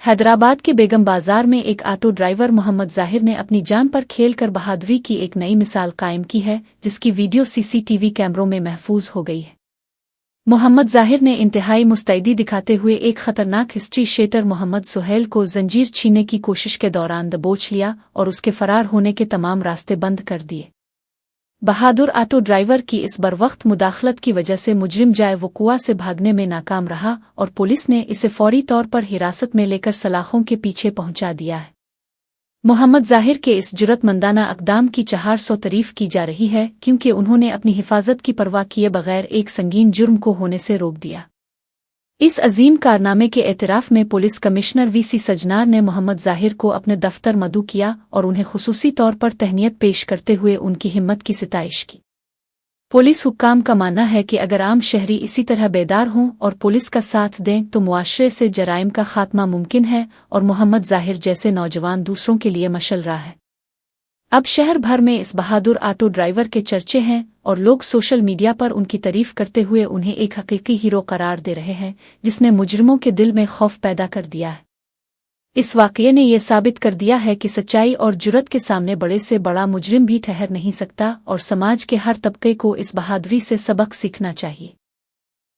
حیدرآباد کے بیگم بازار میں ایک آٹو ڈرائیور محمد ظاہر نے اپنی جان پر کھیل کر بہادری کی ایک نئی مثال قائم کی ہے، جس کی ویڈیو CCTV کیمروں میں محفوظ ہو گئی ہے۔ محمد ظاہر نے انتہائی مستعدی دکھاتے ہوئے ایک خطرناک ہسٹری شیٹر محمد سہیل کو زنجیر چھیننے کی کوشش کے دوران دبوچ لیا اور اس کے فرار ہونے کے تمام راستے بند کر دیے۔ بہادر آٹو ڈرائیور کی اس بروقت مداخلت کی وجہ سے مجرم جائے وقوع سے بھاگنے میں ناکام رہا اور پولیس نے اسے فوری طور پر حراست میں لے کر سلاخوں کے پیچھے پہنچا دیا ہے۔ محمد ظاہر کے اس جرات مندانہ اقدام کی 400 تعریف کی جا رہی ہے، کیونکہ انہوں نے اپنی حفاظت کی پرواہ کیے بغیر ایک سنگین جرم کو ہونے سے روک دیا۔ اس عظیم کارنامے کے اعتراف میں پولیس کمشنر VC سجنار نے محمد ظاہر کو اپنے دفتر مدعو کیا اور انہیں خصوصی طور پر تہنیت پیش کرتے ہوئے ان کی ہمت کی ستائش کی۔ پولیس حکام کا ماننا ہے کہ اگر عام شہری اسی طرح بیدار ہوں اور پولیس کا ساتھ دیں تو معاشرے سے جرائم کا خاتمہ ممکن ہے اور محمد ظاہر جیسے نوجوان دوسروں کے لیے مشعل راہ ہے۔ اب شہر بھر میں اس بہادر آٹو ڈرائیور کے چرچے ہیں اور لوگ سوشل میڈیا پر ان کی تعریف کرتے ہوئے انہیں ایک حقیقی ہیرو قرار دے رہے ہیں، جس نے مجرموں کے دل میں خوف پیدا کر دیا ہے۔ اس واقعے نے یہ ثابت کر دیا ہے کہ سچائی اور جرات کے سامنے بڑے سے بڑا مجرم بھی ٹھہر نہیں سکتا اور سماج کے ہر طبقے کو اس بہادری سے سبق سیکھنا چاہیے۔